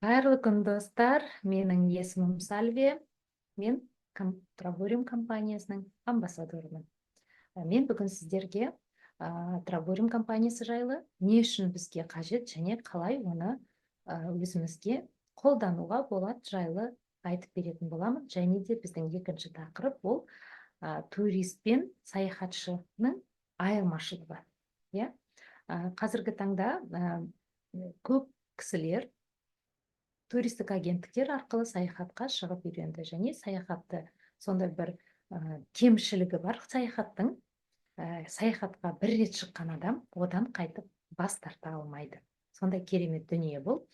Қайырлы күн, достар. Менің есімім Сальвия. Мен Травориум компаниясының амбассадорымын. Мен бүгін сіздерге Травориум компаниясы жайлы не үшін бізге қажет және қалай оны өзімізге қолдануға болады жайлы айтып беретін боламын. Және де біздің екінші тақырып ол турист пен саяхатшының айырмашылығы. Иә? Қазіргі таңда көп кісілер туристік агенттіктер арқылы саяхатқа шығып үйренді, және саяхатты сондай бір кемшілігі бар саяхаттың. Саяхатқа бір рет шыққан адам одан қайтып бас тарта алмайды. Сондай керемет дүние бұл.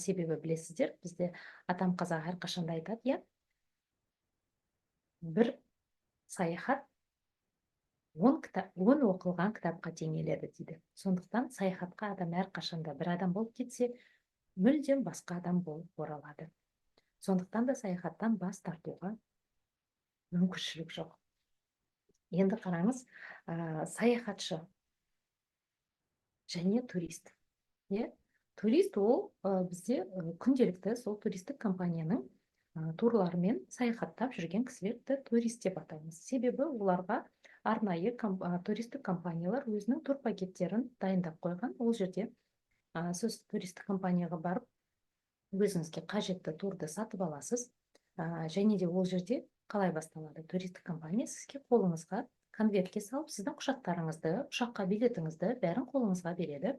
Себебі білесіздер, бізде атам қазақ әрқашанда айтады, иә, бір саяхат 10 оқылған кітапқа тең келеді дейді. Сондықтан саяхатқа адам әрқашанда бір адам болып кетсе, мүлдем басқа адам болып оралады. Сондықтан да саяхаттан бас тартуға мүмкіншілік жоқ. Енді қараңыз, саяхатшы және турист. Турист ол бізде күнделікті сол туристік компанияның турларымен саяхаттап жүрген кісілерді турист деп атаймыз. Себебі оларға арнайы туристік компаниялар өзінің тур пакеттерін дайындап қойған. Ол жерде сіз туристік компанияға барып, өзіңізге қажетті турды сатып аласыз. Және де ол жерде қалай басталады? Туристік компания сізге қолыңызға конвертке салып, сіздің құжаттарыңызды, ұшаққа билетіңізді бәрін қолыңызға береді.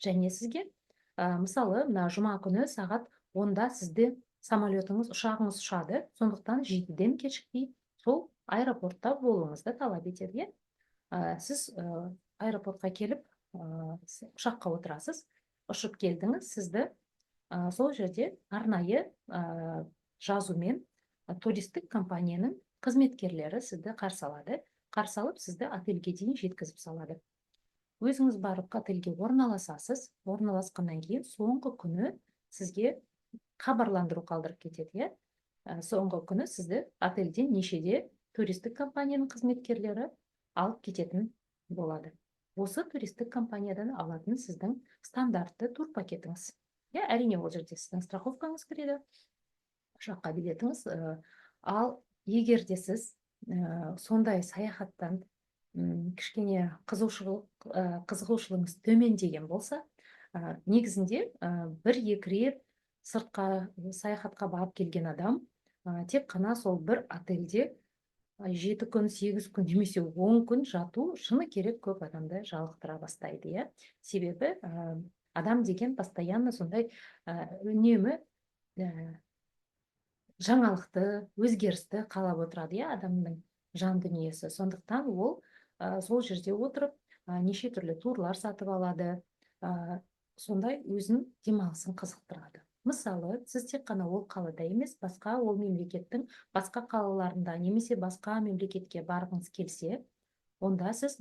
Және сізге, мысалы, жұма күні сағат 10-да сізде самолетіңіз, ұшағыңыз ұшады. Сондықтан 7-ден кешікпей сол аэропортта болуыңызды талап етеді. Сіз аэропортқа келіп, ұшаққа отырасыз, ұшып келдіңіз, сізді сол жерде арнайы жазумен туристік компанияның қызметкерлері сізді қарсы алады. Қарсы алып, сізді отельге дейін жеткізіп салады. Өзіңіз барып отельге орналасасыз. Орналасқаннан кейін соңғы күні сізге хабарландыру қалдырып кетеді. Соңғы күні сізді отельден нешеде туристік компанияның қызметкерлері алып кететін болады. Осы туристік компаниядан алатын сіздің стандартты тур пакетіңіз. Әрине, ол жерде сіздің страховкаңыз кіреді, ұшаққа билетіңіз. Ал егер де сіз сондай саяхаттан кішкене қызығушылығыңыз төмендеген болса, негізінде 1-2 рет сыртқа саяхатқа барып келген адам тек қана сол бір отельде 7 күн, 8 күн, немесе 10 күн жату шыны керек көп адамды жалықтыра бастайды. Себебі адам деген постоянно сондай үнемі жаңалықты, өзгерісті қалап отырады, адамның жан дүниесі. Сондықтан ол сол жерде отырып неше түрлі турлар сатып алады, сондай өзін демалысын қызықтырады. Мысалы, сіз тек қана ол қалада емес, басқа ол мемлекеттің басқа қалаларында немесе басқа мемлекетке барғыңыз келсе, онда сіз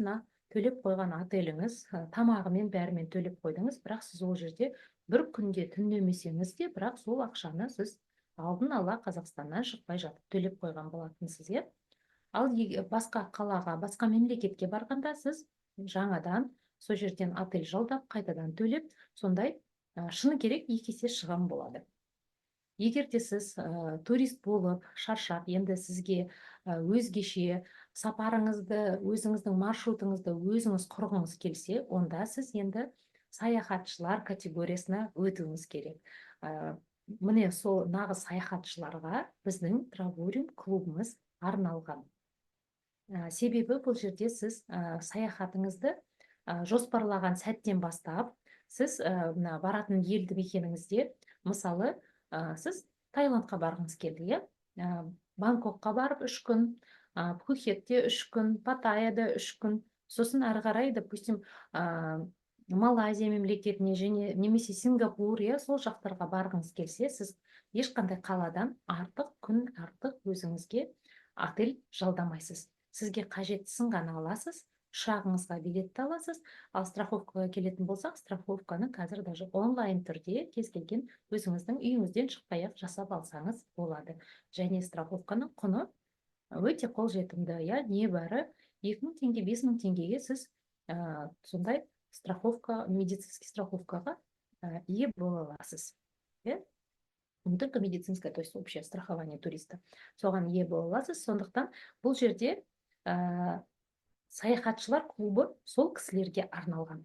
төлеп қойған отеліңіз, тамағымен бәрімен төлеп қойдыңыз, бірақ сіз ол жерде бір күнде түнемесеңіз де, бірақ сол ақшаны сіз алдын ала Қазақстаннан шықпай жатып төлеп қойған болатынсыз. Ал басқа қалаға, басқа мемлекетке барғанда сіз жаңадан сол жерден отель жалдап, қайтадан төлеп, сондай шыны керек 2 есе шығын болады. Егер де сіз турист болып шаршап, енді сізге өзгеше сапарыңызды, өзіңіздің маршрутыңызды өзіңіз құрғыңыз келсе, онда сіз енді саяхатшылар категориясына өтуіңіз керек. Міне сол нағыз саяхатшыларға біздің Травориум клубымыз арналған. Себебі бұл жерде сіз саяхатыңызды жоспарлаған сәттен бастап, сіз баратын елді мекеніңізде, мысалы, сіз Таиландқа барғыңыз келді, Бангкокқа барып 3 күн, Пхукетте 3 күн, Паттайяда 3 күн, сосын әрі қарай, допустим, Малайзия мемлекетіне немесе Сингапур, сол жақтарға барғыңыз келсе, сіз ешқандай қаладан күн артық өзіңізге отель жалдамайсыз. Сізге қажеттісін ғана аласыз, ұшағыңызға билетті аласыз. Ал страховкаға келетін болсақ, страховканы қазір даже онлайн түрде кез келген өзіңіздің үйіңізден шықпай-ақ жасап алсаңыз болады. Және страховканың құны өте қолжетімді, небәрі 2000 теңге, 5000 теңгеге сіз сондай медицинский страховкаға ие бола аласыз. не только медицинское, то есть общее страхование туриста. Соған ие бола аласыз. Сондықтан бұл жерде саяхатшылар клубы сол кісілерге арналған.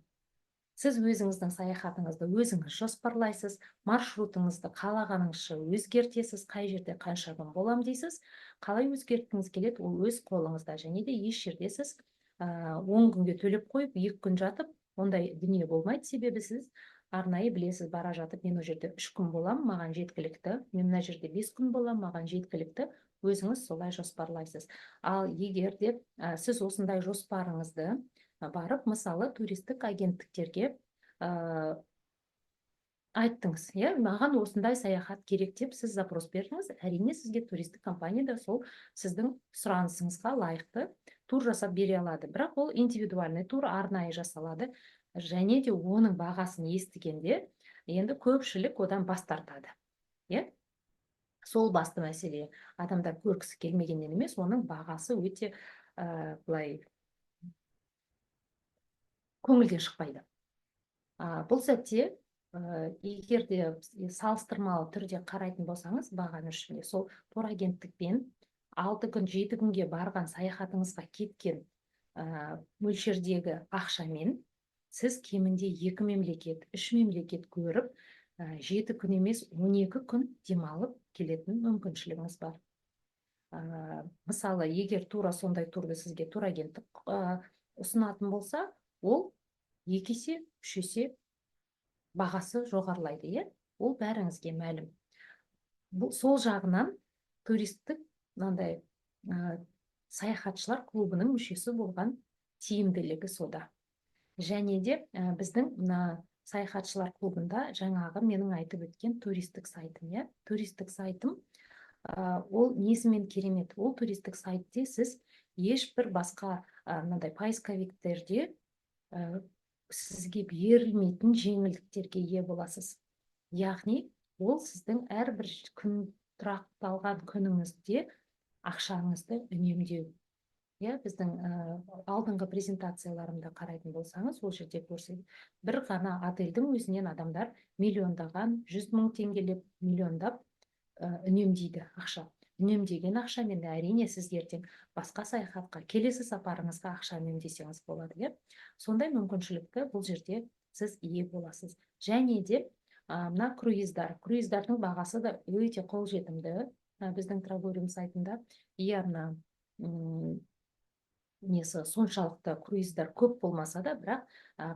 Сіз өзіңіздің саяхатыңызды өзіңіз жоспарлайсыз, маршрутыңызды қалағаныңызша өзгертесіз, қай жерде қанша күн болам дейсіз, қалай өзгерткіңіз келеді, ол өз қолыңызда, және де еш жерде сіз 10 күнге төлеп қойып, 2 күн жатып, ондай дүние болмайды, себебі сіз арнайы білесіз, бара жатып, мен о жерде 3 күн болам, маған жеткілікті, мен мына жерде 5 күн болам, маған жеткілікті, өзіңіз солай жоспарлайсыз. Ал егер де сіз осындай жоспарыңызды барып, мысалы, туристік агенттіктерге айттыңыз, иә, маған осындай саяхат керек деп сіз запрос бердіңіз, әрине сізге туристік компания да сол сіздің сұранысыңызға лайықты тур жасап бере алады. Бірақ ол индивидуальный тур арнайы жасалады, және де оның бағасын естігенде енді көпшілік одан бас тартады. Иә? Сол басты мәселе. Адамдар көргісі келмегеннен емес, оның бағасы өте былай көңілден шықпайды. Бұл сәтте егер де салыстырмалы түрде қарайтын болсаңыз, бағаны ішінде сол турагенттікпен 6 күн, 7 күнге барған саяхатыңызға кеткен мөлшердегі ақшамен сіз кемінде 2 мемлекет, 3 мемлекет көріп, 7 күн емес 12 күн демалып келетін мүмкіншілігіңіз бар. Мысалы, егер тура сондай турды сізге турагенттік ұсынатын болса, ол 2 есе, 3 есе бағасы жоғарылайды, иә? Ол бәріңізге мәлім. Сол жағынан туристік саяхатшылар клубының мүшесі болған тиімділігі сода. Және де біздің саяхатшылар клубында жаңағы менің айтып өткен туристік сайтым, иә? Туристік сайтым ол несімен керемет? Ол туристік сайтте сіз ешбір басқа поисковиктерде сізге берілмейтін жеңілдіктерге ие боласыз. Яғни, ол сіздің әрбір күн тұрақталған күніңізде ақшаңызды үнемдеу. Біздің алдыңғы презентацияларымда қарайтын болсаңыз, ол жерде көрсетеді. Бір ғана отельдің өзінен адамдар миллиондаған, 100 мың теңгелеп, миллиондап үнемдейді ақша. Үнемдеген ақшамен әрине сіз ертең басқа саяхатқа, келесі сапарыңызға ақша үнемдесеңіз болады. Сондай мүмкіншілікті бұл жерде сіз ие боласыз. Және де мына круиздардың бағасы да өте қолжетімді. Біздің Travelling сайтында несі соншалықты круиздар көп болмаса да, бірақ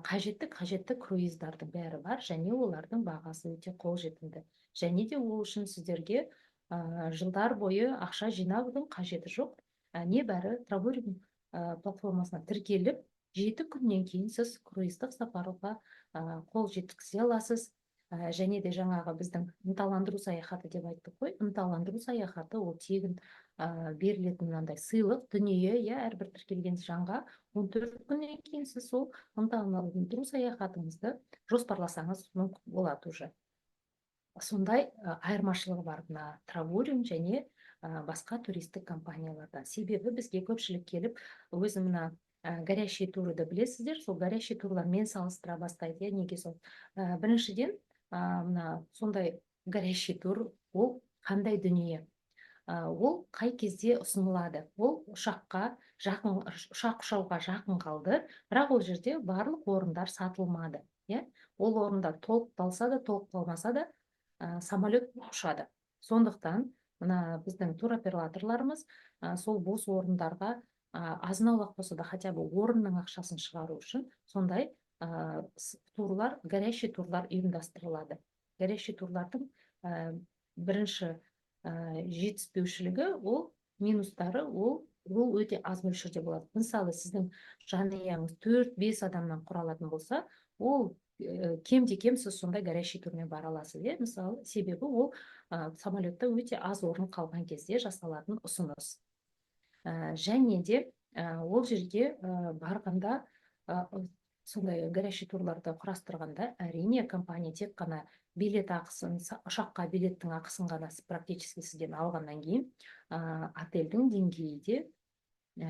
қажетті круиздардың бәрі бар, және олардың бағасы өте қолжетімді. Және де ол үшін сіздерге жылдар бойы ақша жинаудың қажеті жоқ. Небәрі Travelling платформасына тіркеліп, 7 күннен кейін сіз круиздік сапарға қол жеткізе аласыз. Және де жаңағы біздің ынталандыру саяхаты деп айттық қой. Ынталандыру саяхаты ол тегін берілетін мынандай сыйлық дүние, әрбір тіркелген жанға 14 күннен кейін сіз сол ынталандыру саяхатыңызды жоспарласаңыз мүмкін болады уже. Сондай айырмашылығы бар мына Travelling және басқа туристік компаниялардан. Себебі бізге көпшілік келіп, өзі мына горящий турды білесіздер, сол горящий турлармен салыстыра бастайды. Неге сол? Біріншіден, сондай горящий тур ол қандай дүние? Ол қай кезде ұсынылады? Ол ұшақ ұшауға жақын қалды, бірақ ол жерде барлық орындар сатылмады. Ол орындар толықталса да, толықталмаса да самолет ұшады. Сондықтан біздің туроператорларымыз сол бос орындарға азын-аулақ болса да хотя бы орынның ақшасын шығару үшін сондай турлар, горящий турлар ұйымдастырылады. Горящий турлардың бірінші жетіспеушілігі, ол минустары, ол өте аз мөлшерде болады. Мысалы, сіздің жанұяңыз 4-5 адамнан құралатын болса, ол кем-де-кем сіз сондай горящий турмен бара аласыз. Мысалы, себебі ол самолетта өте аз орын қалған кезде жасалатын ұсыныс. Және де ол жерге барғанда, сондай горящий турларды құрастырғанда, әрине компания тек қана билет ақысын, ұшаққа билеттің ақысын ғана практически сізден алғаннан кейін, отельдің деңгейі де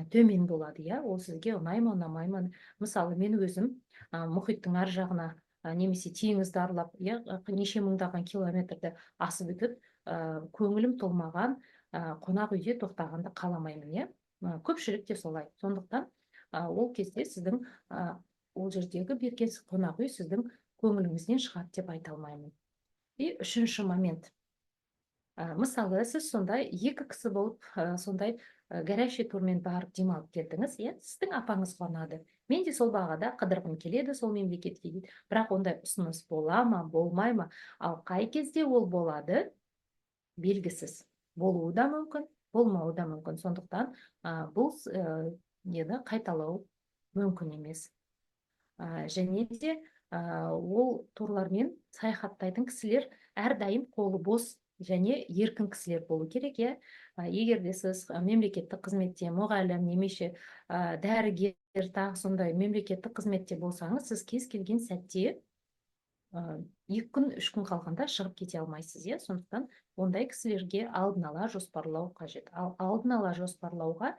төмен болады. Ол сізге ұнай ма, ұнамай ма? Мысалы, мен өзім мұхиттың ар жағына немесе теңізді аралап, неше мыңдаған километрді асып өтіп, көңілім толмаған қонақ үйде тоқтағанды қаламаймын, иә. Көпшілік те солай. Сондықтан ол кезде сіздің ол жердегі берген қонақ үй сіздің көңіліңізден шығады деп айта алмаймын. И үшінші момент. Мысалы, сіз сондай екі кісі болып, сондай горящий турмен барып демалып келдіңіз, иә, сіздің апаңыз қонады. Мен де сол бағада қыдырғым келеді сол мемлекетке дейді. Бірақ ондай ұсыныс бола ма, болмай ма? Ал қай кезде ол болады, белгісіз. Болуы да мүмкін, болмауы да мүмкін. Сондықтан бұл нені қайталау мүмкін емес. Және де ол турлармен саяхаттайтын кісілер әрдайым қолы бос және еркін кісілер болу керек, иә. Егер де сіз мемлекеттік қызметте, мұғалім, немесе дәрігер, тағы сондай мемлекеттік қызметте болсаңыз, сіз кез келген сәтте 2 күн, 3 күн қалғанда шығып кете алмайсыз, иә. Сондықтан ондай кісілерге алдын ала жоспарлау қажет. Ал алдын ала жоспарлауға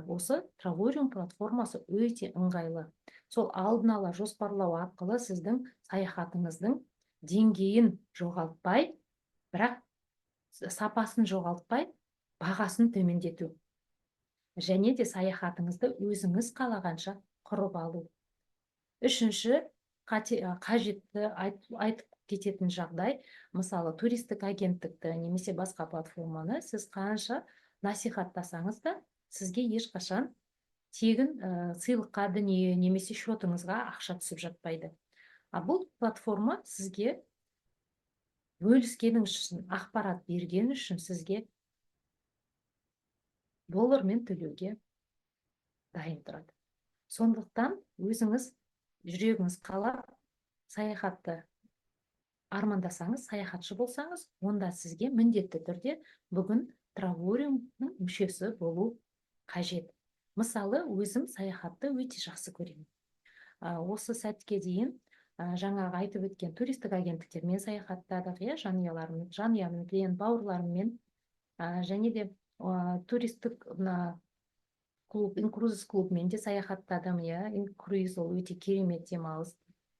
осы Travelling платформасы өте ыңғайлы. Сол алдын ала жоспарлау арқылы сіздің саяхатыңыздың деңгейін жоғалтпай, бірақ сапасын жоғалтпай, бағасын төмендету. Және де саяхатыңызды өзіңіз қалағанша құрып алу. Үшінші, қажетті айтып кететін жағдай, мысалы, туристік агенттікті немесе басқа платформаны сіз қанша насихаттасаңыз да, сізге ешқашан тегін сыйлыққа дүние немесе шотыңызға ақша түсіп жатпайды. Бұл платформа сізге бөліскеніңіз үшін, ақпарат берген үшін сізге доллармен төлеуге дайын тұрады. Сондықтан өзіңіз жүрегіңіз қалап саяхатты армандасаңыз, саяхатшы болсаңыз, онда сізге міндетті түрде бүгін Traveling'ның мүшесі болу қажет. Мысалы, өзім саяхатты өте жақсы көремін. Осы сәтке дейін жаңағы айтып өткен туристік агенттіктермен саяхаттадық, иә, жанұяммен, бауырларыммен, және де туристік клуб, инкрузис клубмен де саяхаттадым, иә. Инкруиз ол өте керемет демалыс,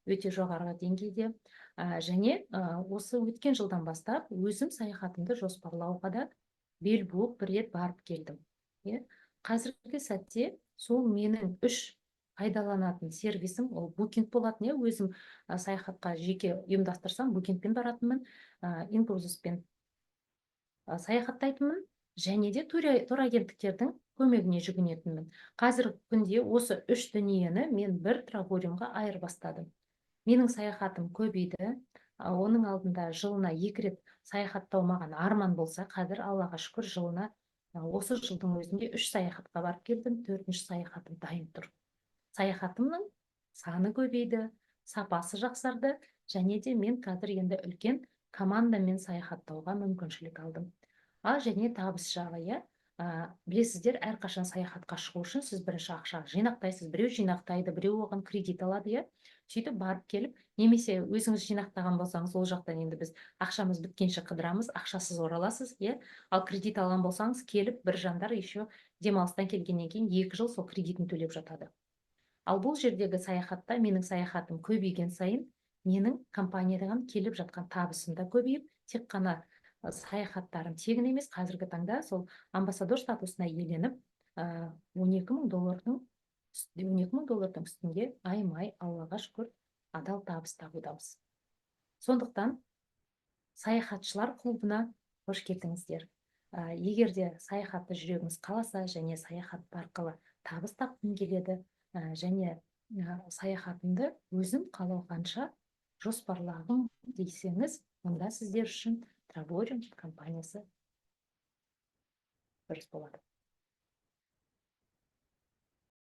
өте жоғарғы деңгейде. Және осы өткен жылдан бастап өзім саяхатымды жоспарлауға да бел буып бір рет барып келдім. Қазіргі сәтте сол менің 3 пайдаланатын сервисім, ол букинг болатын, өзім саяхатқа жеке ұйымдастырсам, букингпен баратынмын, инкрузиспен саяхаттайтынмын, және де тур агенттіктердің көмегіне жүгінетінмін. Қазіргі күнде осы 3 дүниені мен бір Traveling'ға айырбастадым. Менің саяхатым көбейді. Оның алдында жылына 2 рет саяхаттау маған арман болса, қазір Аллаға шүкір жылына осы жылдың өзінде 3 саяхатқа барып келдім, 4-ші саяхатым дайын тұр. Саяхатымның саны көбейді, сапасы жақсарды, және де мен қазір енді үлкен командамен саяхаттауға мүмкіншілік алдым. Және табыс жағы, білесіздер, әрқашан саяхатқа шығу үшін сіз бірінші ақша жинақтайсыз, біреу жинақтайды, біреу оған кредит алады, сөйтіп барып келіп, немесе өзіңіз жинақтаған болсаңыз, ол жақтан енді біз ақшамыз біткенше қыдырамыз, ақшасыз ораласыз, ал кредит алған болсаңыз, келіп бір жандар еще демалыстан келгеннен кейін 2 жыл сол кредитін төлеп жатады. Ал бұл жердегі саяхатта менің саяхатым көбейген сайын, менің компаниядан келіп жатқан табысым да көбейіп, тек қана саяхаттарым тегін емес, қазіргі таңда сол амбассадор статусына иеленіп, 12.000 доллардың үстінде ай-май, Аллаға шүкір, адал табыс табудамыз. Сондықтан саяхатшылар клубына қош келдіңіздер. Егер де саяхатты жүрегіңіз қаласа және саяхат арқылы табыс тапқым келеді, және саяхатымды өзім қалағанша жоспарлағым дейсеңіз, онда сіздер үшін Travelling компаниясы дұрыс болады.